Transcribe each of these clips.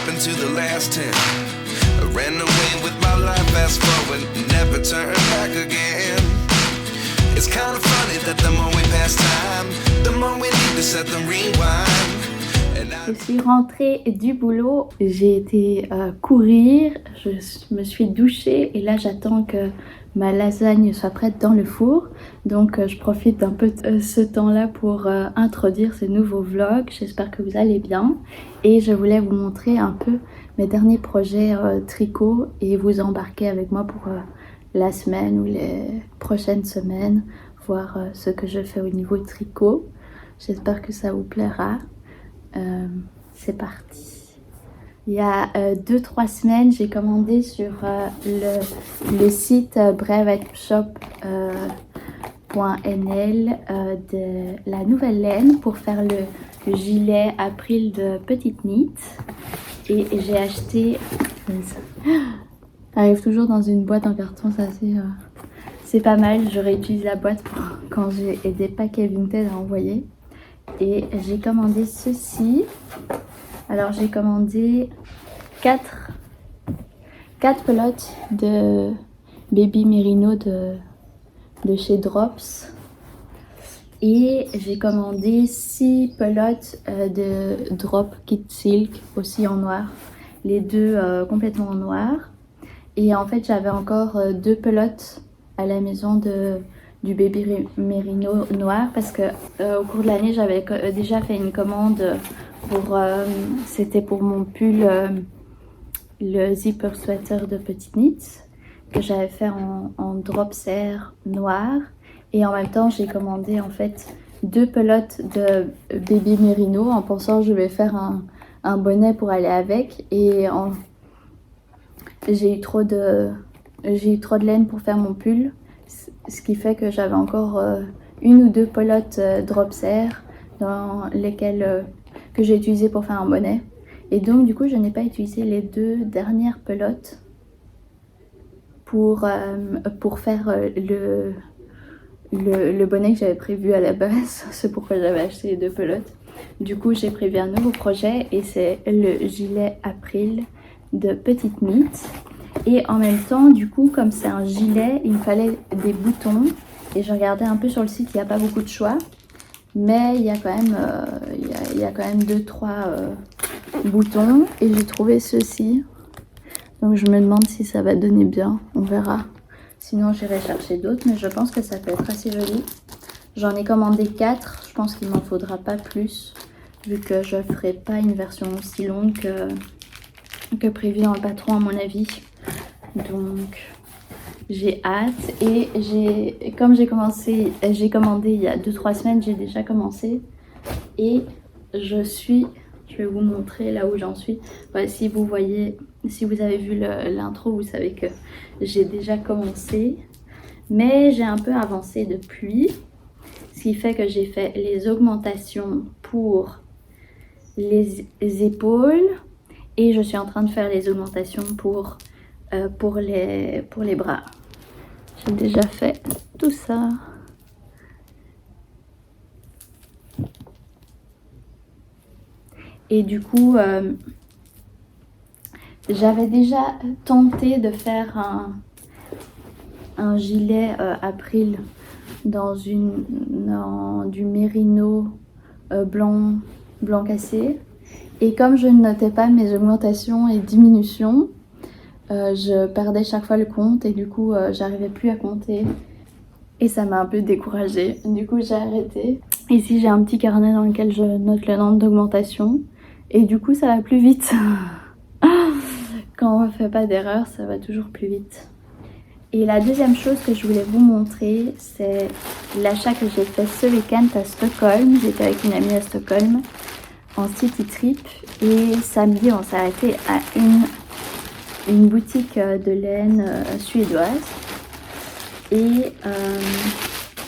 happened to the last 10? I ran away with my life, fast forward, never turn back again. It's kind of funny that the more we pass time, the more we need to set the rewind. Je suis rentrée du boulot, j'ai été courir, je me suis douchée et là j'attends que ma lasagne soit prête dans le four. Donc je profite un peu de ce temps-là pour introduire ce nouveau vlog. J'espère que vous allez bien et je voulais vous montrer un peu mes derniers projets tricot et vous embarquer avec moi pour la semaine ou les prochaines semaines, voir ce que je fais au niveau tricot. J'espère que ça vous plaira. C'est parti. Il y a 2-3 semaines, j'ai commandé sur le site braveheadshop.nl de la nouvelle laine pour faire le gilet April de Petite Knit. Et j'ai acheté... Ça arrive toujours dans une boîte en carton, ça c'est pas mal. Je réutilise la boîte pour quand j'ai des paquets vintage à envoyer. Et j'ai commandé ceci. Alors j'ai commandé 4 pelotes de Baby Merino de chez Drops. Et j'ai commandé 6 pelotes de Drop Kit Silk aussi en noir. Les deux complètement en noir. Et en fait j'avais encore 2 pelotes à la maison du Baby Merino noir parce que au cours de l'année j'avais déjà fait une commande pour c'était pour mon pull le zipper sweater de Petite Knit que j'avais fait en drop serre noir et en même temps j'ai commandé en fait 2 pelotes de Baby Merino en pensant que je vais faire un bonnet pour aller avec et j'ai eu trop de laine pour faire mon pull. Ce qui fait que j'avais encore 1 ou 2 pelotes drop serre dans lesquelles que j'ai utilisé pour faire un bonnet. Et donc du coup je n'ai pas utilisé les 2 dernières pelotes pour faire le bonnet que j'avais prévu à la base. C'est pourquoi j'avais acheté les 2 pelotes. Du coup j'ai prévu un nouveau projet et c'est le gilet April de Petite Knit. Et en même temps, du coup, comme c'est un gilet, il me fallait des boutons. Et je regardais un peu sur le site, il n'y a pas beaucoup de choix. Mais il y a quand même, il y a quand même 2-3 boutons. Et j'ai trouvé ceci. Donc je me demande si ça va donner bien. On verra. Sinon, j'irai chercher d'autres. Mais je pense que ça peut être assez joli. J'en ai commandé 4. Je pense qu'il m'en faudra pas plus. Vu que je ne ferai pas une version aussi longue que prévu dans le patron à mon avis. Donc j'ai hâte et comme j'ai commandé il y a 2-3 semaines, j'ai déjà commencé et je vais vous montrer là où j'en suis. Voilà, si vous avez vu l'intro, vous savez que j'ai déjà commencé, mais j'ai un peu avancé depuis, ce qui fait que j'ai fait les augmentations pour les épaules et je suis en train de faire les augmentations pour les bras. J'ai déjà fait tout ça. Et du coup, j'avais déjà tenté de faire un gilet April dans du mérino blanc cassé. Et comme je ne notais pas mes augmentations et diminutions, je perdais chaque fois le compte et du coup j'arrivais plus à compter et ça m'a un peu découragée. Du coup j'ai arrêté. Ici j'ai un petit carnet dans lequel je note le nombre d'augmentations et du coup ça va plus vite. Quand on ne fait pas d'erreur, ça va toujours plus vite. Et la deuxième chose que je voulais vous montrer, c'est l'achat que j'ai fait ce week-end à Stockholm. J'étais avec une amie à Stockholm en city trip et samedi on s'est arrêté à une boutique de laine suédoise et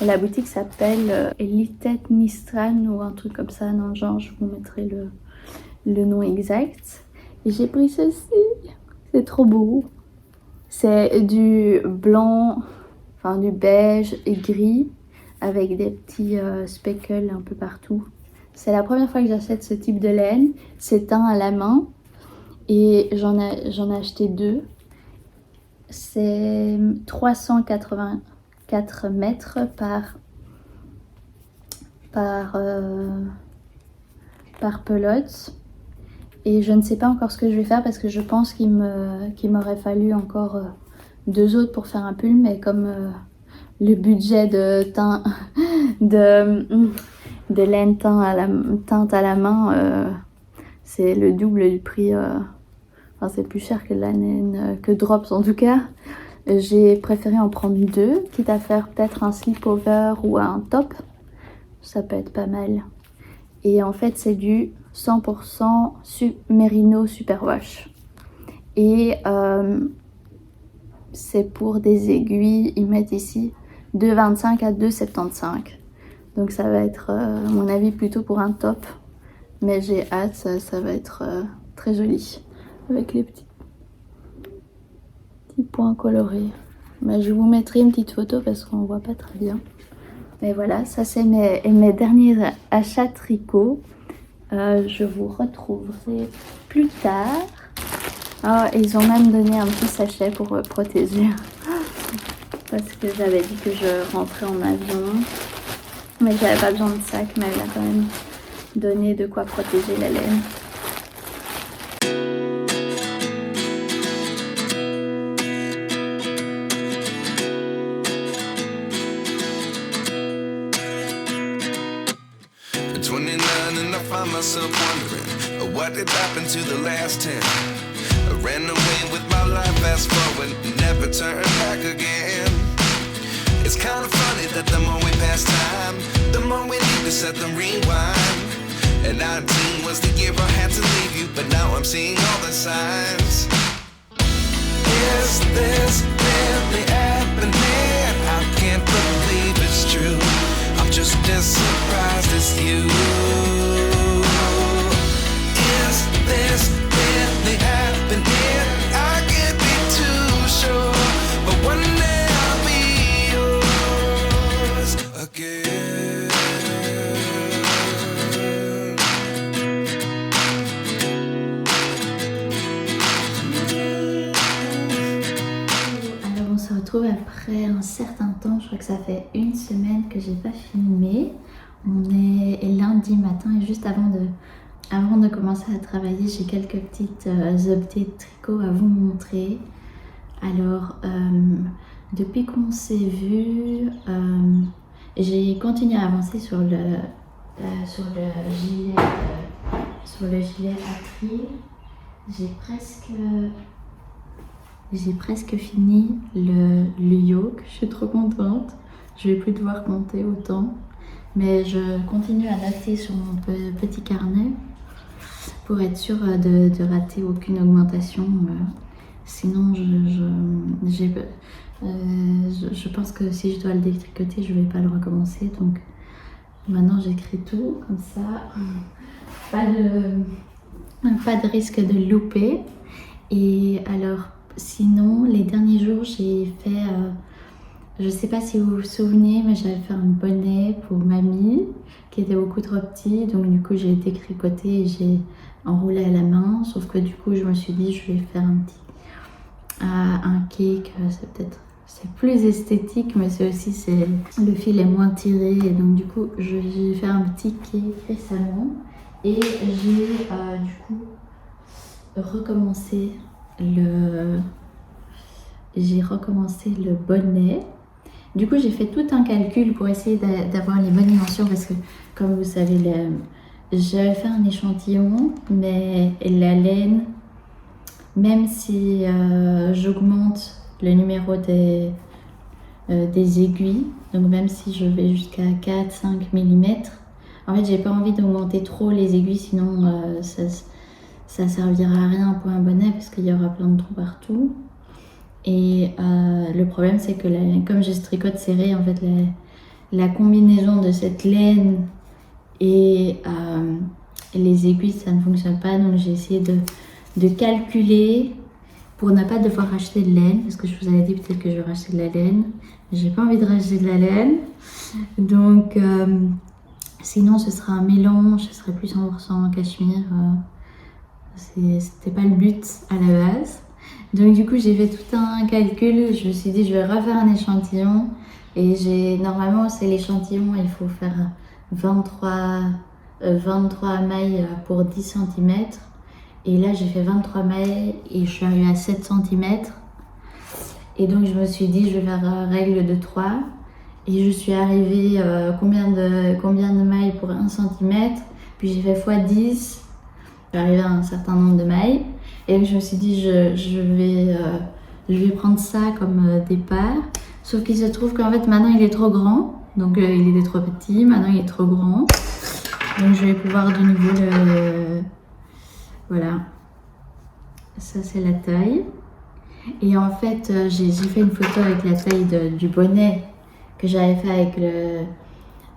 la boutique s'appelle Litet Nistran ou un truc comme ça dans le genre, je vous mettrai le nom exact. Et j'ai pris ceci, c'est trop beau. C'est du blanc, enfin du beige et gris avec des petits speckles un peu partout. C'est la première fois que j'achète ce type de laine, c'est teint à la main. et j'en ai acheté 2. C'est 384 mètres par pelote. Et je ne sais pas encore ce que je vais faire parce que je pense qu'il m'aurait fallu encore 2 autres pour faire un pull, mais comme le budget de laine teinte à la main, c'est le double du prix, enfin c'est plus cher que la laine, que Drops en tout cas. J'ai préféré en prendre 2, quitte à faire peut-être un slip-over ou un top, ça peut être pas mal. Et en fait c'est du 100% Merino Superwash. Et c'est pour des aiguilles, ils mettent ici 2,25 à 2,75. Donc ça va être à mon avis plutôt pour un top. Mais j'ai hâte, ça va être très joli. Avec les petits points colorés. Mais je vous mettrai une petite photo parce qu'on ne voit pas très bien. Mais voilà, ça c'est mes derniers achats tricot. Je vous retrouverai plus tard. Oh, ils ont même donné un petit sachet pour protéger. Parce que j'avais dit que je rentrais en avion. Mais j'avais pas besoin de sac, mais elle a quand même donné de quoi protéger la laine. Myself wondering what did happen to the last 10. I ran away with my life, fast forward, never turn back again. It's kind of funny that the more we pass time, the more we need to set them rewind. And 19 was the year I had to leave you, but now I'm seeing all the signs. Is this really happening? I can't believe it's true. I'm just as surprised as you. This really happening? I can't be too sure, but one day I'll be yours again. Alors on se retrouve après un certain temps, je crois que ça fait 1 semaine que j'ai pas filmé. On est lundi matin et juste avant de commencer à travailler, j'ai quelques petites updates tricot à vous montrer. Alors, depuis qu'on s'est vu, j'ai continué à avancer sur le gilet à tri. J'ai presque fini le yoke. Je suis trop contente. Je vais plus devoir compter autant. Mais je continue à noter sur mon petit carnet pour être sûre de rater aucune augmentation. Sinon, je pense que si je dois le détricoter, je ne vais pas le recommencer. Donc maintenant, j'écris tout comme ça. Pas de risque de louper. Et alors, sinon, les derniers jours, j'ai fait... je ne sais pas si vous vous souvenez, mais j'avais fait un bonnet pour mamie qui était beaucoup trop petit. Donc du coup, j'ai détricoté et j'ai enroulé à la main. Sauf que du coup, je me suis dit, je vais faire un cake. C'est plus esthétique, mais c'est aussi, le fil est moins tiré. Et donc du coup, j'ai fait un petit cake récemment. Et j'ai du coup recommencé le bonnet. Du coup, j'ai fait tout un calcul pour essayer d'avoir les bonnes dimensions parce que, comme vous savez, j'avais fait un échantillon, mais la laine, même si j'augmente le numéro des aiguilles, donc même si je vais jusqu'à 4-5 mm, en fait, j'ai pas envie d'augmenter trop les aiguilles, sinon ça servira à rien pour un bonnet parce qu'il y aura plein de trous partout. Et le problème, c'est que comme j'ai ce tricote serré, en fait, la combinaison de cette laine et les aiguilles, ça ne fonctionne pas. Donc j'ai essayé de calculer pour ne pas devoir acheter de laine, parce que je vous avais dit peut-être que je vais racheter de la laine. J'ai pas envie de racheter de la laine. Donc sinon, ce sera un mélange, ce serait plus 100% cachemire. C'était pas le but à la base. Donc du coup j'ai fait tout un calcul, je me suis dit je vais refaire un échantillon et normalement c'est l'échantillon, il faut faire 23 mailles pour 10 cm et là j'ai fait 23 mailles et je suis arrivée à 7 cm et donc je me suis dit je vais faire règle de 3 et je suis arrivée combien de mailles pour 1 cm, puis j'ai fait x10, je suis arrivée à un certain nombre de mailles. Et donc je me suis dit, je vais prendre ça comme départ. Sauf qu'il se trouve qu'en fait, maintenant, il est trop grand. Donc, il était trop petit. Maintenant, il est trop grand. Donc, je vais pouvoir de nouveau le... Voilà. Ça, c'est la taille. Et en fait, j'ai fait une photo avec la taille du bonnet que j'avais fait avec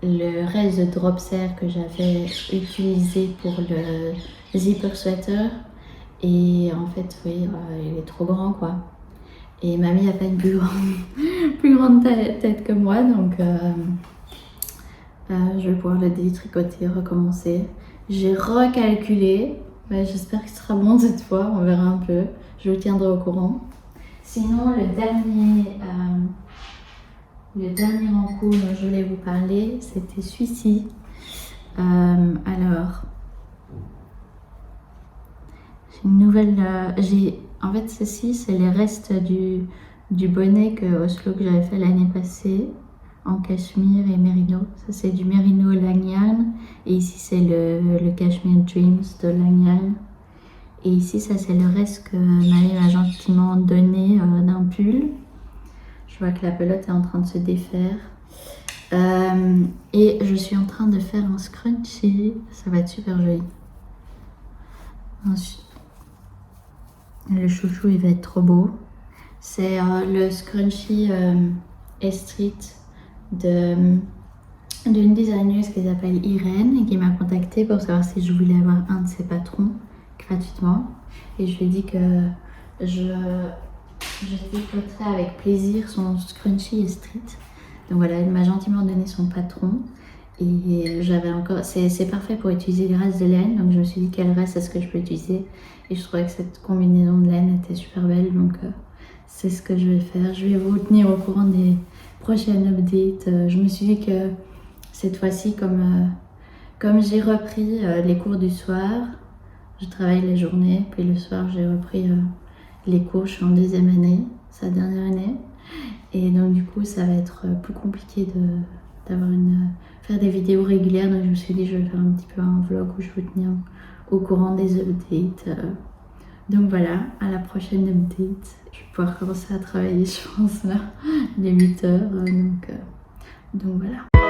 le reste de dropser que j'avais utilisé pour le zipper sweater. Et en fait, oui, il est trop grand quoi. Et mamie a pas une plus grande tête que moi, donc je vais pouvoir le détricoter, recommencer. J'ai recalculé, j'espère que ce sera bon cette fois, on verra un peu. Je vous tiendrai au courant. Sinon, le dernier en cours dont je voulais vous parler, c'était celui-ci. Alors... Une nouvelle, en fait ceci c'est les restes du bonnet Oslo que j'avais fait l'année passée en cachemire et mérino. Ça c'est du mérino Langyarn et ici c'est le Cashmere Dreams de Langyarn. Et ici ça c'est le reste que mamie m'a gentiment donné d'un pull. Je vois que la pelote est en train de se défaire. Et je suis en train de faire un scrunchie, ça va être super joli. Le chouchou il va être trop beau. C'est le scrunchie Street d'une designeuse qui s'appelle Irène et qui m'a contactée pour savoir si je voulais avoir un de ses patrons gratuitement. Et je lui ai dit que je décoterais avec plaisir son scrunchie Street. Donc voilà, elle m'a gentiment donné son patron. Et j'avais encore, c'est parfait pour utiliser le reste de laine, donc je me suis dit quel reste est-ce que je peux utiliser et je trouvais que cette combinaison de laine était super belle, donc c'est ce que je vais faire. Je vais vous tenir au courant des prochaines updates. Je me suis dit que cette fois-ci, comme j'ai repris les cours du soir, je travaille les journées, puis le soir j'ai repris les cours, je suis en deuxième année, sa dernière année, et donc du coup ça va être plus compliqué faire des vidéos régulières, donc je me suis dit je vais faire un petit peu un vlog où je vais vous tenir au courant des updates. Donc voilà, à la prochaine update. Je vais pouvoir commencer à travailler je pense là, les 8 heures, donc voilà.